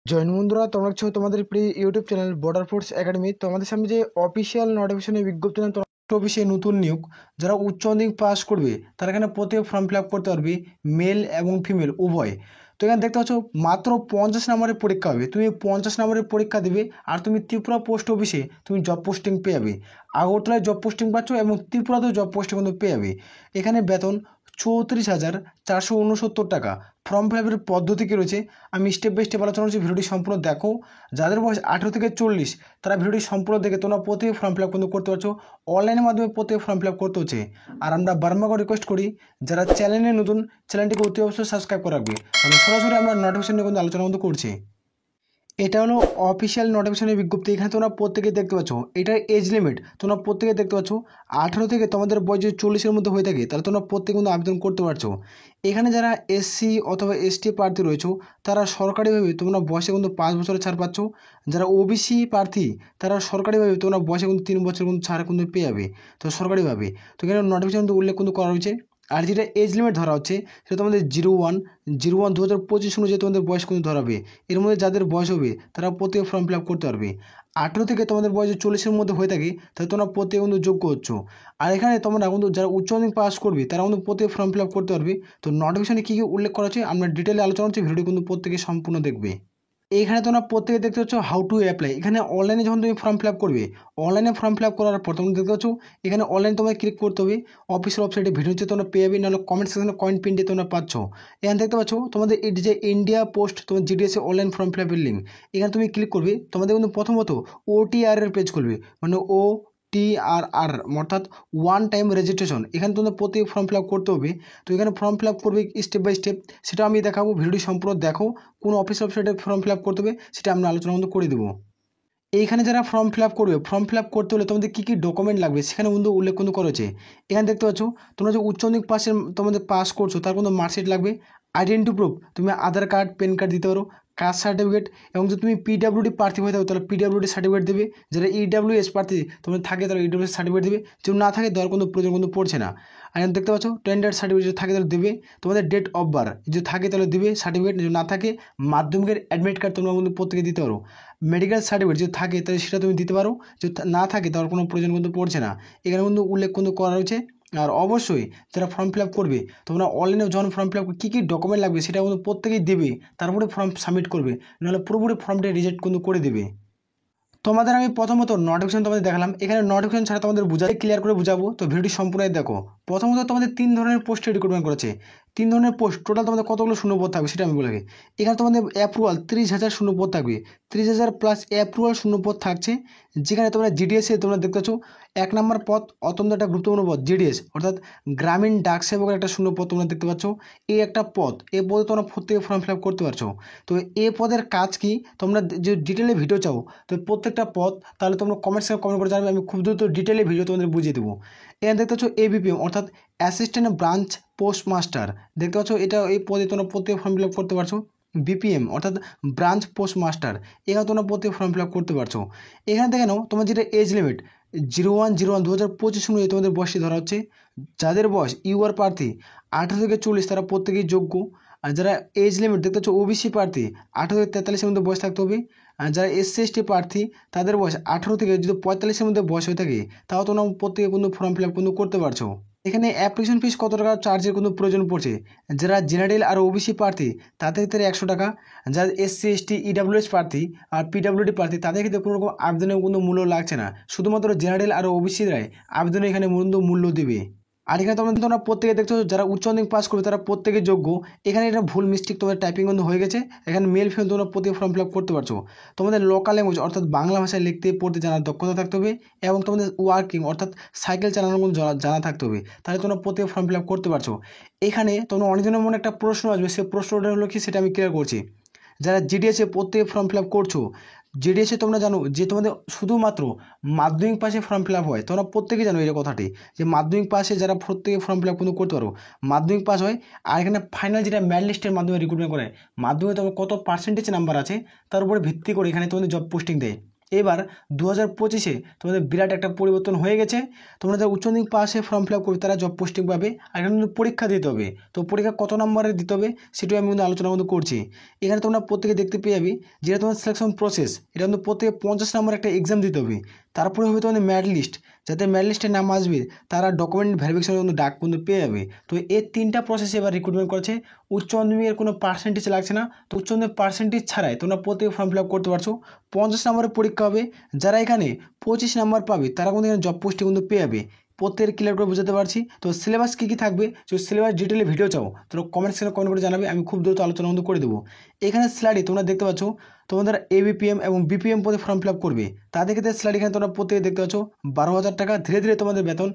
Join বন্ধুরা, তোমরা হচ্ছে তোমাদের প্রিয় YouTube channel border force academy. তোমাদের সামনে যে অফিসিয়াল নোটিফিকেশনের বিজ্ঞপ্তি না, তোমার অফিসে নতুন নিয়োগ যারা উচ্চ মাধ্যমিক পাস করবে তারা এখানে প্রত্যেক ফর্ম ফিল আপ করতে পারবে, মেল এবং ফিমেল উভয়। তো এখানে দেখতে পাচ্ছ মাত্র 50 নম্বরের পরীক্ষা হবে, তুমি 50 নম্বরের পরীক্ষা দেবে আর তুমি ত্রিপুরা পোস্ট অফিসে তুমি জব পোস্টিং পেয়ে যাবে। আগরতলায় জব পোস্টিং পাচ্ছ এবং ত্রিপুরাতেও জব পোস্টিং কিন্তু পেয়ে যাবে। এখানে বেতন 34,469 টাকা। ফর্ম ফিল আপের পদ্ধতি কী রয়েছে আমি স্টেপ বাই স্টেপ আলোচনা করছি, ভিডিওটি সম্পূর্ণ দেখো। যাদের বয়স 18 থেকে 40 তারা ভিডিওটি সম্পূর্ণ দেখে তোমরা প্রত্যেক ফর্ম ফিল আপ কিন্তু করতে পারছো, অনলাইনের মাধ্যমে প্রত্যেক ফর্ম ফিল আপ করতে হচ্ছে। আর আমরা বারবার রিকোয়েস্ট করি যারা চ্যানেলে নতুন, চ্যানেলটিকে অতি অবশ্যই সাবস্ক্রাইব করে রাখবে, কারণ সরাসরি আমরা নোটিফিকেশন নিয়ে কিন্তু আলোচনা কিন্তু করছি। এটা হলো অফিসিয়াল নোটিফিকেশনের বিজ্ঞপ্তি। এখানে তোমরা প্রত্যেকে দেখতে পাচ্ছ, এটার এজ লিমিট তোমরা প্রত্যেকে দেখতে পাচ্ছ 18 থেকে তোমাদের বয়স যদি 40-এর মধ্যে হয়ে থাকে তাহলে তোমরা প্রত্যেকে কিন্তু আবেদন করতে পারছো। এখানে যারা এসসি অথবা এসটি প্রার্থী রয়েছে তারা সরকারিভাবে তোমরা বয়সে কিন্তু 5 বছরের ছাড় পাচ্ছ। যারা ওবিসি প্রার্থী তারা সরকারিভাবে তোমরা বয়সে কিন্তু 3 বছর কিন্তু ছাড় কিন্তু পেয়ে যাবে, তো সরকারিভাবে। তো এখানে নোটিফিকেশন কিন্তু উল্লেখ কিন্তু করা হয়েছে। আর যেটা এজ লিমিট ধরা হচ্ছে সেটা তোমাদের 01/01/2025 অনুযায়ী তোমাদের বয়স কিন্তু ধরাবে। এর মধ্যে যাদের বয়স হবে তারা প্রত্যেক ফর্ম ফিল আপ করতে পারবে। 18 থেকে তোমাদের বয়স 40-এর মধ্যে হয়ে থাকে তাহলে তোমরা প্রত্যেকে কিন্তু যোগ্য হচ্ছ। আর এখানে তোমরা কিন্তু যারা উচ্চ মাধ্যমিক পাস করবে তারা কিন্তু প্রত্যেক ফর্ম ফিল আপ করতে পারবে। তো নোটিফিকেশনে কী কী উল্লেখ করা আছে আমরা ডিটেলে আলোচনা করছি, ভিডিও কিন্তু প্রত্যেকে সম্পূর্ণ দেখবে। এইখানে তোমরা প্রত্যেকে দেখতে পাচ্ছ হাউ টু অ্যাপ্লাই। এখানে অনলাইনে যখন তুমি ফর্ম ফিল আপ করবে, অনলাইনে ফর্ম ফিল আপ করার পর তোমরা দেখতে পাচ্ছ এখানে অনলাইনে তোমায় ক্লিক করতে হবে। অফিসিয়াল ওয়েবসাইটে ভিডিও হচ্ছে তোমরা পেয়ে যাবে, নাহলে কমেন্ট সেকশনে কয়েন পিন দিয়ে তোমরা পাচ্ছ। এখানে দেখতে পাচ্ছ তোমাদের এই যে ইন্ডিয়া পোস্ট তোমার জিডিএসএ অনলাইন ফর্ম ফিল আপের লিঙ্ক, এখানে তুমি ক্লিক করবে। তোমাদের কিন্তু প্রথমত OTR এর পেজ খুলবে, মানে OTRR অর্থাৎ ওয়ান টাইম রেজিস্ট্রেশন। এখানে তোমাদের প্রত্যেক ফর্ম ফিল আপ করতে হবে। তো এখানে ফর্ম ফিল আপ করবে স্টেপ বাই স্টেপ, সেটা আমি দেখাবো, ভিডিওটি সম্পূর্ণ দেখো। কোন অফিস ওয়েবসাইটে ফর্ম ফিল আপ করতে হবে সেটা আমরা আলোচনা কিন্তু করে দেবো। এইখানে যারা ফর্ম ফিল আপ করবে, ফর্ম ফিল আপ করতে হলে তোমাদের কী কী ডকুমেন্ট লাগবে সেখানে কিন্তু উল্লেখ কিন্তু করেছে। এখানে দেখতে পাচ্ছ তোমরা যে উচ্চ মাধ্যমিক পাশের তোমাদের পাস করছো তার কিন্তু মার্কশিট লাগবে, আইডেন্টি প্রুফ তুমি আধার কার্ড, প্যান কার্ড দিতে পারো, কাস্ট সার্টিফিকেট, এবং যদি তুমি পিডাব্লিউডি প্রার্থী হয়ে থাকো তাহলে পিডাব্লিউডি সার্টিফিকেট দেবে। যারা EWS প্রার্থী তোমাদের থাকে তারা EWS সার্টিফিকেট দেবে, যদি না থাকে দেওয়ার কোনো প্রয়োজন কিন্তু পড়ছে না। আর এখানে দেখতে পাচ্ছ টেন্ডার সার্টিফিকেট যদি থাকে তাহলে দেবে। তোমাদের ডেট অফ বার্থ যদি থাকে তাহলে দেবে সার্টিফিকেট, যদি না থাকে মাধ্যমিকের অ্যাডমিট কার্ড তোমরা কিন্তু প্রত্যেকে দিতে পারো। মেডিকেল সার্টিফিকেট যদি থাকে তাহলে সেটা তুমি দিতে পারো, যদি না থাকে তার কোনো প্রয়োজন কিন্তু পড়ছে না। এখানে কিন্তু উল্লেখ কিন্তু করা রয়েছে। আর অবশ্যই যারা ফর্ম ফিল আপ করবে তোমরা অনলাইনে যখন ফর্ম ফিল আপ কী কী ডকুমেন্ট লাগবে সেটা কিন্তু প্রত্যেকেই দেবে, তারপরে ফর্ম সাবমিট করবে, নাহলে পুরোপুরি ফর্মটা রিজেক্ট কিন্তু করে দেবে। তোমাদের আমি প্রথমত নোটিফিকেশন তোমাদের দেখালাম, এখানে নোটিফিকেশন ছাড়া তোমাদের বুঝাতে ক্লিয়ার করে বুঝাবো, তো ভিডিওটি সম্পূর্ণ দেখো। প্রথমত তোমাদের 3 ধরনের পোস্টে রিক্রুটমেন্ট করেছে। 3 ধরনের পোস্ট, টোটাল তোমাদের কতগুলো শূন্যপদ থাকবে সেটা আমি বলে রাখি। এখানে তোমাদের অ্যাপ্রুভাল 30,000 শূন্যপদ থাকবে, 30,000 প্লাস অ্যাপ্রুভাল শূন্যপদ থাকছে। যেখানে তোমরা জিডিএসে তোমরা দেখতে পাচ্ছ 1 নম্বর পদ অত্যন্ত একটা গুরুত্বপূর্ণ পদ, জিডিএস অর্থাৎ গ্রামীণ ডাক সেবকের একটা শূন্যপদ তোমরা দেখতে পাচ্ছ। এই একটা পদ, এই পদে তোমরা প্রত্যেকে ফর্ম ফিল আপ করতে পারছো। তো এই পদের কাজ কি তোমরা যে ডিটেলে ভিডিও চাও তো প্রত্যেকটা পদ, তাহলে তোমরা কমেন্ট করে জানাবে, আমি খুব দ্রুত ডিটেলে ভিডিও তোমাদের বুঝিয়ে দেবো। এখানে দেখতে পাচ্ছ ABPM অর্থাৎ অ্যাসিস্ট্যান্ট ব্রাঞ্চ পোস্ট মাস্টার, দেখতে পাচ্ছ এটা এই পদে তোমরা প্রত্যেক ফর্ম ফিল আপ করতে পারছো। BPM অর্থাৎ ব্রাঞ্চ পোস্ট মাস্টার, এখানে তোমরা প্রত্যেক ফর্ম ফিল আপ করতে পারছো। এখানে দেখে নাও তোমার যেটা এজ লিমিট 01/01/2025 অনুযায়ী তোমাদের বয়সটি ধরা হচ্ছে। যাদের বয়স ইউআর প্রার্থী 18 থেকে 40 তারা প্রত্যেকেই যোগ্য। আর যারা এজ লিমিট দেখতে পাচ্ছ ওবিসি প্রার্থী 18 থেকে 43-এর মধ্যে বয়স থাকতে হবে। আর যারা SC ST প্রার্থী তাদের বয়স 18 থেকে যদি 45-এর মধ্যে বয়স হয়ে থাকে তাও তোমরা প্রত্যেকে কিন্তু ফর্ম ফিল আপ কিন্তু করতে পারছো। এখানে অ্যাপ্লিকেশন ফিস কত টাকা চার্জের কোনো প্রয়োজন পড়ছে, যারা জেনারেল আর ওবিসি প্রার্থী তাদের ক্ষেত্রে 100 টাকা, যারা SC ST EWS প্রার্থী আর PWD প্রার্থী তাদের ক্ষেত্রে কোনো রকম আবেদনের কোনো মূল্য লাগছে না, শুধুমাত্র জেনারেল আর ওবিসিরাই আবেদনে এখানে মূল্য দেবে। আর এখানে তোমরা প্রত্যেকে দেখছো যারা উচ্চ মাধ্যমিক পাস করবে তারা প্রত্যেকে যোগ্য। এখানে এটা ভুল মিস্টেক তোমাদের টাইপিং কিন্তু হয়ে গেছে, এখানে মেল ফিমেল তোমরা প্রত্যেক ফর্ম ফিল আপ করতে পারছো। তোমাদের লোকাল ল্যাঙ্গুয়েজ অর্থাৎ বাংলা ভাষায় লিখতে পড়তে জানার দক্ষতা থাকতে হবে, এবং তোমাদের ওয়ার্কিং অর্থাৎ সাইকেল চালানোর মধ্যে জানা থাকতে হবে, তাহলে তোমরা প্রত্যেক ফর্ম ফিল আপ করতে পারছো। এখানে তোমরা অনেকজনের মনে একটা প্রশ্ন আসবে, সেই প্রশ্নটা হলো কি সেটা আমি ক্লিয়ার করছি। যারা জিডিএসে প্রত্যেক ফর্ম ফিল আপ করছো, জিডিএসে তোমরা জানো যে তোমাদের শুধুমাত্র মাধ্যমিক পাশে ফর্ম ফিল আপ হয়, তোমরা প্রত্যেকে জানো এই কথাটি যে মাধ্যমিক পাশে যারা প্রত্যেকে ফর্ম ফিল আপ কিন্তু করতে পারো, মাধ্যমিক পাস হয়। আর এখানে ফাইনাল যেটা মেরিট লিস্টের মাধ্যমে রিক্রুটমেন্ট করে, মাধ্যমিকে তোমার কত পার্সেন্টেজ নাম্বার আছে তার উপরে ভিত্তি করে এখানে তোমাদের জব পোস্টিং দেয়। এবার 2025-এ তোমাদের বিরাট একটা পরিবর্তন হয়ে গেছে। তোমরা যারা উচ্চ মাধ্যমিক পাশে ফর্ম ফিল আপ করবে তারা জব পোস্টিং পাবে, আর এখানে কিন্তু পরীক্ষা দিতে হবে। তো পরীক্ষা কত নম্বরে দিতে হবে সেটাই আমি কিন্তু আলোচনা কিন্তু করছি। এখানে তোমরা প্রত্যেকে দেখতে পেয়ে যাবে যেটা তোমার সিলেকশন প্রসেস, এটা কিন্তু প্রত্যেকে 50 নম্বর একটা এক্সাম দিতে হবে। তারপরে হবে তোমাদের ম্যারিট লিস্ট, যাতে ম্যারিট লিস্টে নাম আসবে তারা ডকুমেন্ট ভেরিফিকেশনের কিন্তু ডাক কিন্তু পেয়ে যাবে। তো এই 3টা প্রসেস এবার রিক্রুটমেন্ট করছে। উচ্চ মাধ্যমিকের কোনো পার্সেন্টেজ লাগছে না, তো উচ্চ মাধ্যমিক পার্সেন্টেজ ছাড়াই তোমরা প্রত্যেকে ফর্ম ফিল আপ করতে পারছো। 50 নম্বরের পরীক্ষা হবে, যারা এখানে 25 নম্বর পাবে তারা কিন্তু এখানে জব পোস্টে কিন্তু পেয়ে যাবে। প্রত্যেকের ক্লিয়ার করে বুঝাতে পারছি। তো সিলেবাস কী কী থাকবে, যদি সিলেবাস ডিটেলে ভিডিও চাও তোমরা কমেন্ট সেকশনে কমেন্ট করে জানাবে, আমি খুব দ্রুত আলোচনা কিন্তু করে দেবো। এখানে স্লাইডে তোমরা দেখতে পাচ্ছ তোমাদের ABPM এবং BPM পদে ফর্ম ফিল আপ করবে, তাদের ক্ষেত্রে স্লাইড এখানে তোমরা প্রত্যেকে দেখতে পাচ্ছ 12,000 টাকা। ধীরে ধীরে তোমাদের বেতন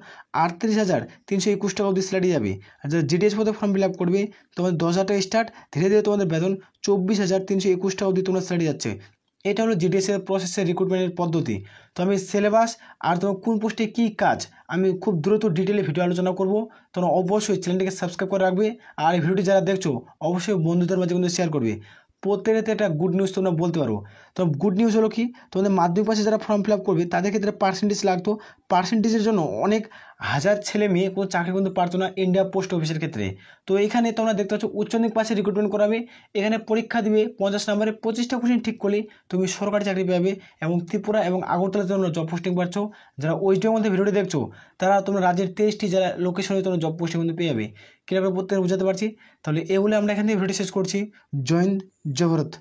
38,321 টাকা অবধি স্লাইডে যাবে। আর যারা GDS পদে ফর্ম ফিল আপ করবে তোমাদের 10,000 টাকা স্টার্ট, ধীরে ধীরে তোমাদের বেতন 24,321 টাকা অবধি তোমরা স্লাইডে যাচ্ছে। এটা হলো GDS এর প্রসেসের রিক্রুটমেন্টের পদ্ধতি। তো আমি সিলেবাস আর তোমার কোন পোস্টে কী কাজ আমি খুব দ্রুত ডিটেলে ভিডিও আলোচনা করব। তোমরা অবশ্যই চ্যানেলটিকে সাবস্ক্রাইব করে রাখবে, আর এই ভিডিওটি যারা দেখছো অবশ্যই বন্ধুদের মাঝে কিন্তু শেয়ার করবে। প্রত্যেকেতে একটা গুড নিউজ তোমরা বলতে পারো। তো গুড নিউজ হলো কি, তোমাদের মাধ্যমিক পাশে যারা ফর্ম ফিল আপ করবে তাদের ক্ষেত্রে পার্সেন্টেজ লাগতো। পার্সেন্টেজের জন্য অনেক হাজার ছেলে মেয়ে কোনো চাকরি কিন্তু পারতো না ইন্ডিয়া পোস্ট অফিসের ক্ষেত্রে। তো এখানে তোমরা দেখতে পাচ্ছ উচ্চ মাধ্যমিক পাশে রিক্রুটমেন্ট করাবে। এখানে পরীক্ষা দিবে 50 নম্বরে, 25টা কোশ্চেন ঠিক করলে তুমি সরকারি চাকরি পাবে। এবং ত্রিপুরা এবং আগরতলাতে তোমরা জব পোস্টিং পাচ্ছ। যারা ওয়েস্ট বেঙ্গল মধ্যে ভিডিওটি দেখছো তারা তোমরা রাজ্যের 23টি যারা লোকেশনে তোমরা জব পোস্টিং কিন্তু পেয়ে যাবে। কীভাবে প্রত্যেকে বুঝাতে পারছি। তাহলে এগুলো আমরা এখান থেকে ভিডিও শেষ করছি। জয় হিন্দ, জয় ভারত।